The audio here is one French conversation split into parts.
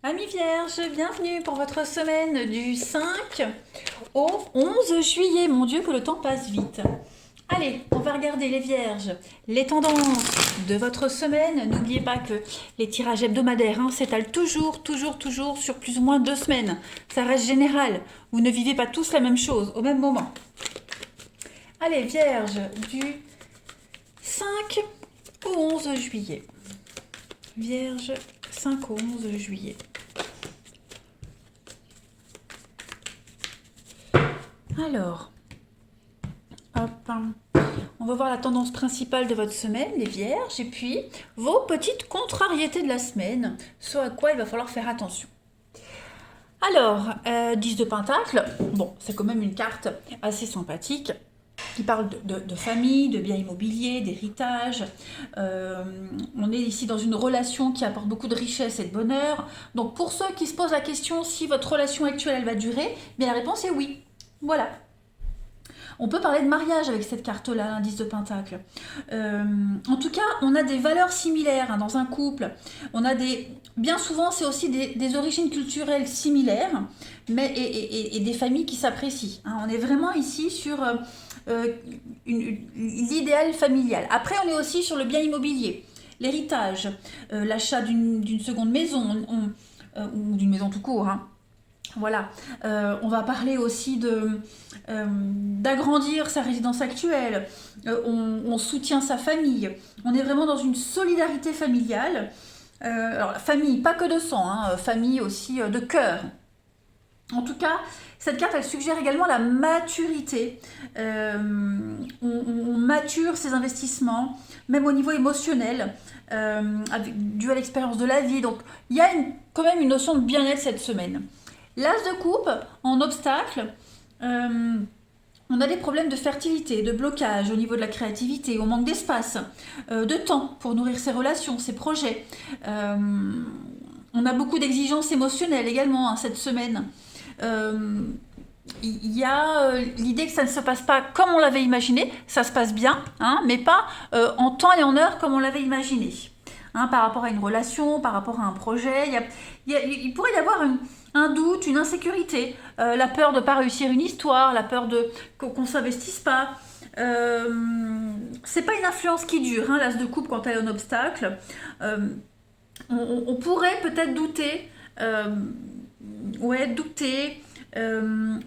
Amis Vierges, bienvenue pour votre semaine du 5 au 11 juillet. Mon Dieu, que le temps passe vite. Allez, on va regarder les Vierges, les tendances de votre semaine. N'oubliez pas que les tirages hebdomadaires s'étalent toujours sur plus ou moins 2 semaines. Ça reste général. Vous ne vivez pas tous la même chose au même moment. Allez, Vierges, du 5 au 11 juillet. Vierge, 5 au 11 juillet. Alors, hop, on va voir la tendance principale de votre semaine, les Vierges, et puis vos petites contrariétés de la semaine, ce à quoi il va falloir faire attention. Alors, 10 de Pentacle, bon, c'est quand même une carte assez sympathique, qui parle de famille, de biens immobiliers, d'héritage. On est ici dans une relation qui apporte beaucoup de richesse et de bonheur. Donc pour ceux qui se posent la question si votre relation actuelle elle va durer, bien la réponse est oui. Voilà. On peut parler de mariage avec cette carte-là, l'indice de Pentacle. En tout cas, on a des valeurs similaires dans un couple. On a bien souvent, c'est aussi des origines culturelles similaires, mais et des familles qui s'apprécient. On est vraiment ici sur l'idéal familial. Après, on est aussi sur le bien immobilier, l'héritage, l'achat d'une seconde maison ou d'une maison tout court. Voilà, on va parler aussi d'agrandir sa résidence actuelle, on soutient sa famille, on est vraiment dans une solidarité familiale. Alors, famille, pas que de sang, famille aussi de cœur. En tout cas, cette carte, elle suggère également la maturité. On mature ses investissements, même au niveau émotionnel, dû à l'expérience de la vie. Donc, il y a quand même une notion de bien-être cette semaine. L'as de coupe, en obstacle, on a des problèmes de fertilité, de blocage au niveau de la créativité, on manque d'espace, de temps pour nourrir ses relations, ses projets. On a beaucoup d'exigences émotionnelles également cette semaine. Il y a l'idée que ça ne se passe pas comme on l'avait imaginé, ça se passe bien, mais pas en temps et en heure comme on l'avait imaginé. Par rapport à une relation, par rapport à un projet, il pourrait y avoir un doute, une insécurité, la peur de ne pas réussir une histoire, la peur qu'on ne s'investisse pas. C'est pas une influence qui dure, l'as de coupe quand elle est un obstacle. On pourrait peut-être douter,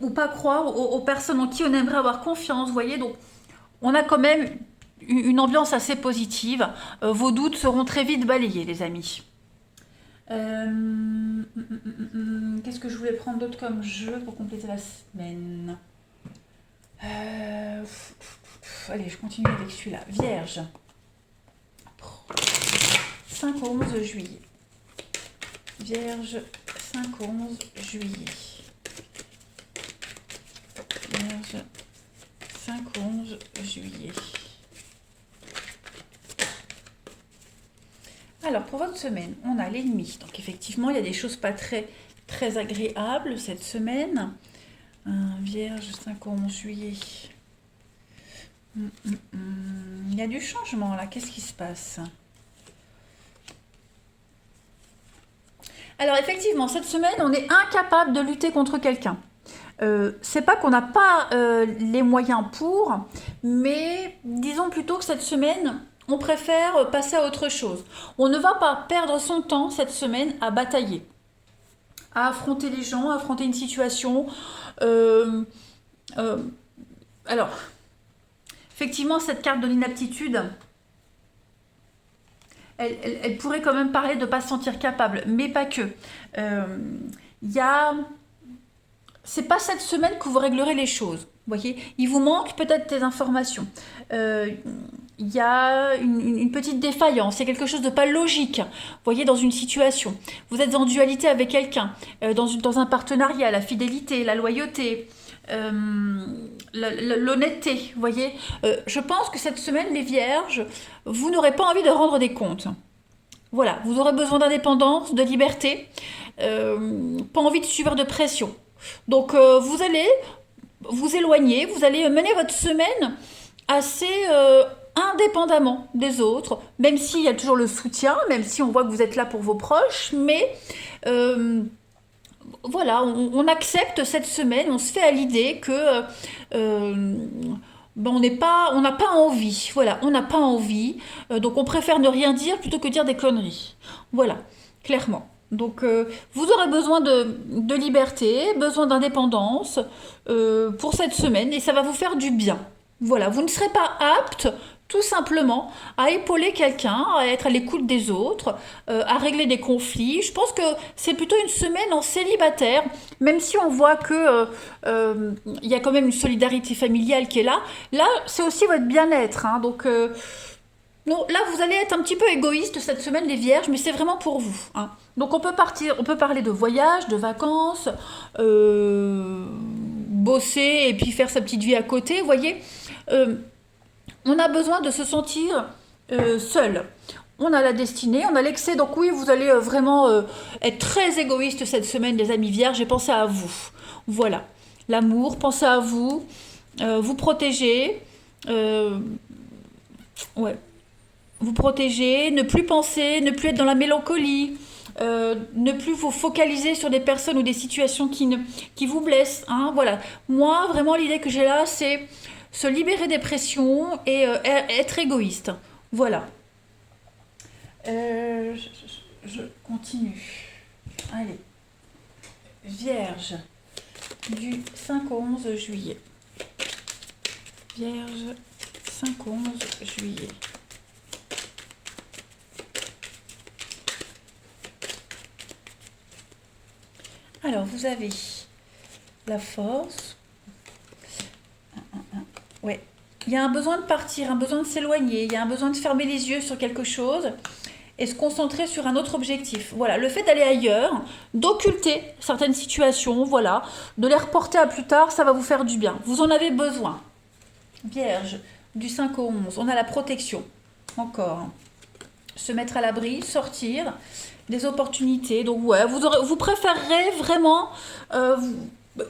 ou pas croire aux personnes en qui on aimerait avoir confiance, vous voyez. Donc, on a quand même une ambiance assez positive. Vos doutes seront très vite balayés, les amis. Qu'est-ce que je voulais prendre d'autre comme jeu pour compléter la semaine? Allez, je continue avec celui-là. Vierge. 5 au 11 juillet. Vierge, 5 au 11 juillet. Vierge, 5 au 11 juillet. Alors, pour votre semaine, on a l'ennemi. Donc, effectivement, il y a des choses pas très, très agréables cette semaine. Vierge, 5 au 11 juillet. Il y a du changement, là. Qu'est-ce qui se passe? Alors, effectivement, cette semaine, on est incapable de lutter contre quelqu'un. C'est pas qu'on n'a pas les moyens pour, mais disons plutôt que cette semaine, on préfère passer à autre chose. On ne va pas perdre son temps cette semaine à batailler, à affronter les gens, à affronter une situation. Alors, effectivement, cette carte de l'inaptitude, elle pourrait quand même parler de ne pas se sentir capable, mais pas que. C'est pas cette semaine que vous réglerez les choses. Voyez, il vous manque peut-être des informations. Il y a une petite défaillance, il y a quelque chose de pas logique. Voyez, dans une situation, vous êtes en dualité avec quelqu'un, dans un partenariat, la fidélité, la loyauté, l'honnêteté. Voyez, je pense que cette semaine, les Vierges, vous n'aurez pas envie de rendre des comptes. Voilà, vous aurez besoin d'indépendance, de liberté, pas envie de subir de pression. Donc vous allez vous éloigner, vous allez mener votre semaine assez indépendamment des autres, même s'il y a toujours le soutien, même si on voit que vous êtes là pour vos proches, mais voilà, on accepte cette semaine, on se fait à l'idée que ben on n'a pas envie, voilà, on n'a pas envie, donc on préfère ne rien dire plutôt que dire des conneries, voilà, clairement. Donc vous aurez besoin de liberté, besoin d'indépendance pour cette semaine et ça va vous faire du bien. Voilà, vous ne serez pas apte tout simplement à épauler quelqu'un, à être à l'écoute des autres, à régler des conflits. Je pense que c'est plutôt une semaine en célibataire, même si on voit que il y a quand même une solidarité familiale qui est là. Là, c'est aussi votre bien-être, hein, donc non, là vous allez être un petit peu égoïste cette semaine les vierges, mais c'est vraiment pour vous, hein. Donc on peut partir, on peut parler de voyage, de vacances, bosser et puis faire sa petite vie à côté, vous voyez. Euh, on a besoin de se sentir seul. On a la destinée, on a l'excès, donc oui, vous allez vraiment être très égoïste cette semaine, les amis vierges, et pensez à vous. Voilà, l'amour, pensez à vous, vous protéger, euh, ouais, vous protéger, ne plus penser, ne plus être dans la mélancolie, ne plus vous focaliser sur des personnes ou des situations qui vous blessent, hein, voilà. Moi, vraiment, l'idée que j'ai là, c'est se libérer des pressions et être égoïste. Voilà. Je continue. Allez. Vierge, du 5 au 11 juillet. Vierge, 5 au 11 juillet. Alors, vous avez la force. Ouais. Il y a un besoin de partir, un besoin de s'éloigner, il y a un besoin de fermer les yeux sur quelque chose et se concentrer sur un autre objectif. Voilà, le fait d'aller ailleurs, d'occulter certaines situations, voilà, de les reporter à plus tard, ça va vous faire du bien. Vous en avez besoin. Vierge, du 5 au 11, on a la protection. Encore. Se mettre à l'abri, sortir, des opportunités. Donc ouais, vous préférerez vraiment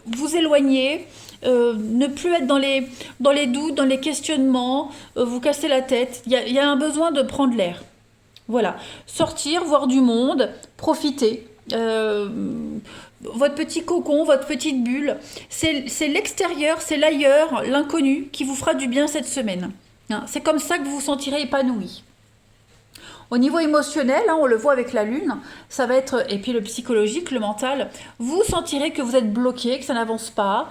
vous éloigner, ne plus être dans les doutes, dans les questionnements, vous casser la tête. Il y a un besoin de prendre l'air. Voilà, sortir, voir du monde, profiter. Votre petit cocon, votre petite bulle, c'est l'extérieur, c'est l'ailleurs, l'inconnu qui vous fera du bien cette semaine. Hein, c'est comme ça que vous vous sentirez épanoui. Au niveau émotionnel, hein, on le voit avec la lune, ça va être, et puis le psychologique, le mental, vous sentirez que vous êtes bloqué, que ça n'avance pas,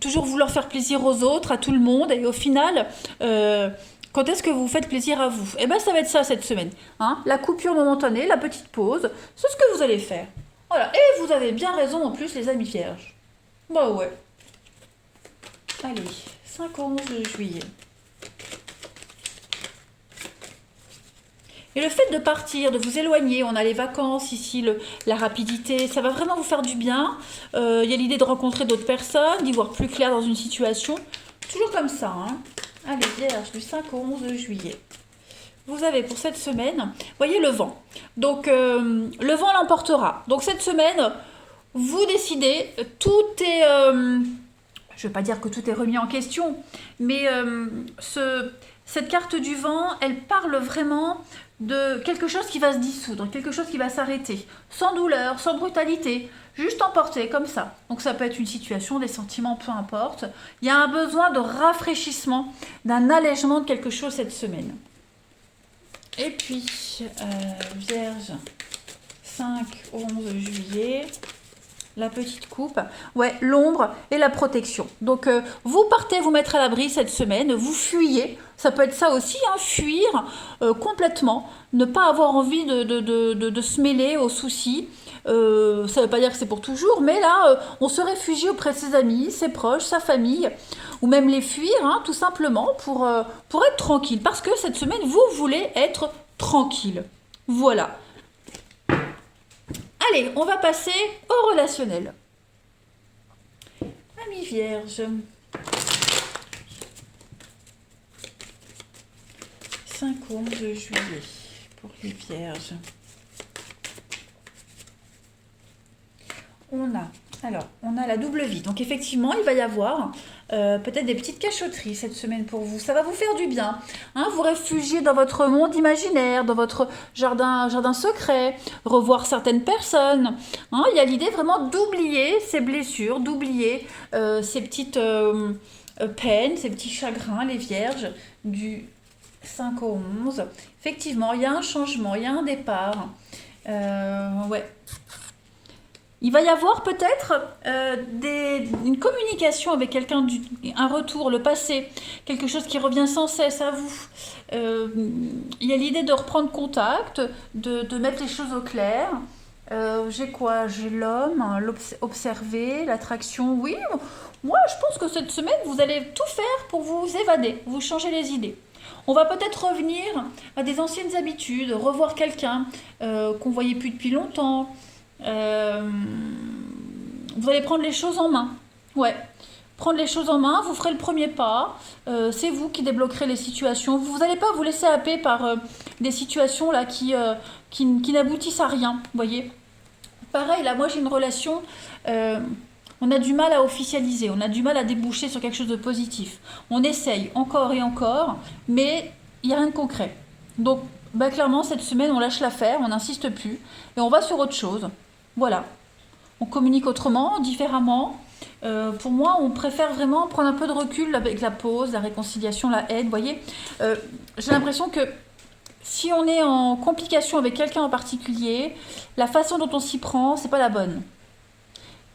toujours vouloir faire plaisir aux autres, à tout le monde, et au final, quand est-ce que vous faites plaisir à vous? Eh bien, ça va être ça cette semaine, hein, la coupure momentanée, la petite pause, c'est ce que vous allez faire. Voilà, et vous avez bien raison en plus, les amis vierges. Bah ouais. Allez, 5 au 11 juillet. Et le fait de partir, de vous éloigner, on a les vacances ici, la rapidité, ça va vraiment vous faire du bien. Il y a l'idée de rencontrer d'autres personnes, d'y voir plus clair dans une situation. Toujours comme ça, hein. Allez, Vierge, du 5 au 11 juillet. Vous avez pour cette semaine, voyez le vent. Donc, le vent l'emportera. Donc, cette semaine, vous décidez, tout est... je ne veux pas dire que tout est remis en question, mais cette carte du vent, elle parle vraiment de quelque chose qui va se dissoudre, quelque chose qui va s'arrêter, sans douleur, sans brutalité, juste emporté comme ça. Donc ça peut être une situation, des sentiments, peu importe. Il y a un besoin de rafraîchissement, d'un allègement de quelque chose cette semaine. Et puis, Vierge, 5 au 11 juillet... La petite coupe, ouais, l'ombre et la protection. Donc, vous partez vous mettre à l'abri cette semaine, vous fuyez. Ça peut être ça aussi, hein, fuir complètement, ne pas avoir envie de se mêler aux soucis. Ça ne veut pas dire que c'est pour toujours, mais là, on se réfugie auprès de ses amis, ses proches, sa famille, ou même les fuir, hein, tout simplement, pour être tranquille. Parce que cette semaine, vous voulez être tranquille. Voilà. Allez, on va passer au relationnel. Amis vierge. 5 au 11 juillet pour les vierges. On a Alors, on a la double vie. Donc, effectivement, il va y avoir peut-être des petites cachotteries cette semaine pour vous. Ça va vous faire du bien. Hein, vous réfugier dans votre monde imaginaire, dans votre jardin secret, revoir certaines personnes. Hein, il y a l'idée vraiment d'oublier ces blessures, d'oublier ces petites peines, ces petits chagrins, les vierges, du 5 au 11. Effectivement, il y a un changement, il y a un départ. Ouais. Il va y avoir peut-être une communication avec quelqu'un, un retour, le passé, quelque chose qui revient sans cesse à vous. Il y a l'idée de reprendre contact, de mettre les choses au clair. J'ai quoi? J'ai l'homme, hein, observer, l'attraction. Oui, moi je pense que cette semaine, vous allez tout faire pour vous évader, vous changer les idées. On va peut-être revenir à des anciennes habitudes, revoir quelqu'un qu'on voyait plus depuis longtemps. Euh, vous allez prendre les choses en main. Ouais. Prendre les choses en main, vous ferez le premier pas. C'est vous qui débloquerez les situations. Vous n'allez pas vous laisser happer par des situations là qui n'aboutissent à rien. Vous voyez. Pareil, là, moi j'ai une relation. On a du mal à officialiser, on a du mal à déboucher sur quelque chose de positif. On essaye encore et encore, mais il n'y a rien de concret. Donc, bah, clairement, cette semaine, on lâche l'affaire, on n'insiste plus, et on va sur autre chose. Voilà. On communique autrement, différemment. Pour moi, on préfère vraiment prendre un peu de recul avec la pause, la réconciliation, la aide. Vous voyez, j'ai l'impression que si on est en complication avec quelqu'un en particulier, la façon dont on s'y prend, c'est pas la bonne.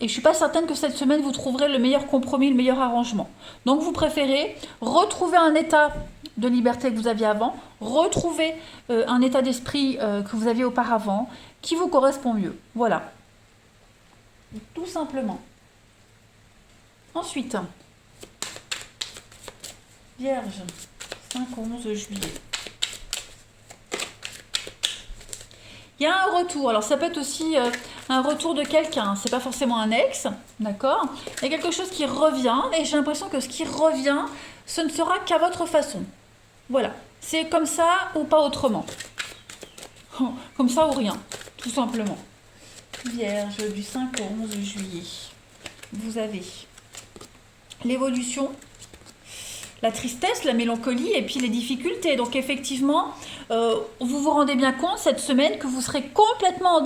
Et je suis pas certaine que cette semaine vous trouverez le meilleur compromis, le meilleur arrangement. Donc vous préférez retrouver un état de liberté que vous aviez avant, retrouver un état d'esprit que vous aviez auparavant, qui vous correspond mieux. Voilà, tout simplement. Ensuite, Vierge, 5 au 11 juillet. Il y a un retour, alors ça peut être aussi un retour de quelqu'un, c'est pas forcément un ex, d'accord? Il y a quelque chose qui revient et j'ai l'impression que ce qui revient, ce ne sera qu'à votre façon. Voilà, c'est comme ça ou pas autrement. Comme ça ou rien, tout simplement. Vierge, du 5 au 11 juillet, vous avez l'évolution, la tristesse, la mélancolie et puis les difficultés. Donc effectivement, vous vous rendez bien compte cette semaine que vous serez complètement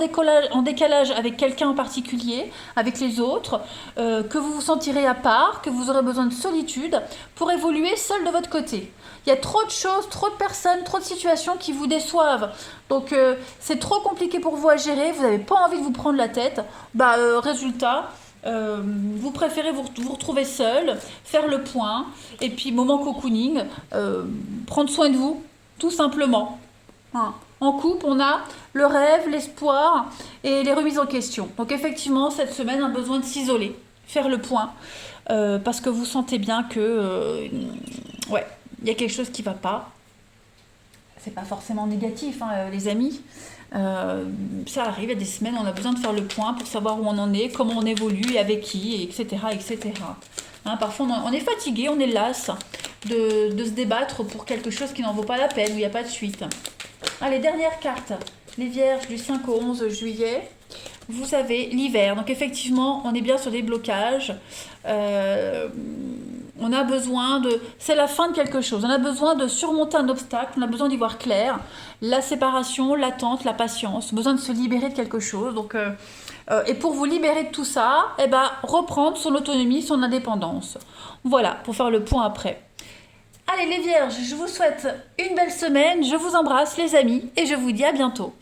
en décalage avec quelqu'un en particulier, avec les autres, que vous vous sentirez à part, que vous aurez besoin de solitude pour évoluer seul de votre côté. Il y a trop de choses, trop de personnes, trop de situations qui vous déçoivent. Donc c'est trop compliqué pour vous à gérer, vous n'avez pas envie de vous prendre la tête. Résultat... vous préférez vous retrouver seul, faire le point, et puis moment cocooning, prendre soin de vous, tout simplement. Hein. En couple, on a le rêve, l'espoir et les remises en question. Donc effectivement, cette semaine, un besoin de s'isoler, faire le point, parce que vous sentez bien que, ouais, il y a quelque chose qui ne va pas. C'est pas forcément négatif, hein, les amis. Ça arrive, il y a des semaines, on a besoin de faire le point pour savoir où on en est, comment on évolue, avec qui, etc. etc. Hein, parfois, on est fatigué, on est las de se débattre pour quelque chose qui n'en vaut pas la peine, où il n'y a pas de suite. Allez, dernière carte. Les Vierges du 5 au 11 juillet. Vous avez l'hiver. Donc effectivement, on est bien sur des blocages. On a besoin de... C'est la fin de quelque chose. On a besoin de surmonter un obstacle. On a besoin d'y voir clair. La séparation, l'attente, la patience. Besoin de se libérer de quelque chose. Donc, et pour vous libérer de tout ça, reprendre son autonomie, son indépendance. Voilà, pour faire le point après. Allez les Vierges, je vous souhaite une belle semaine. Je vous embrasse les amis et je vous dis à bientôt.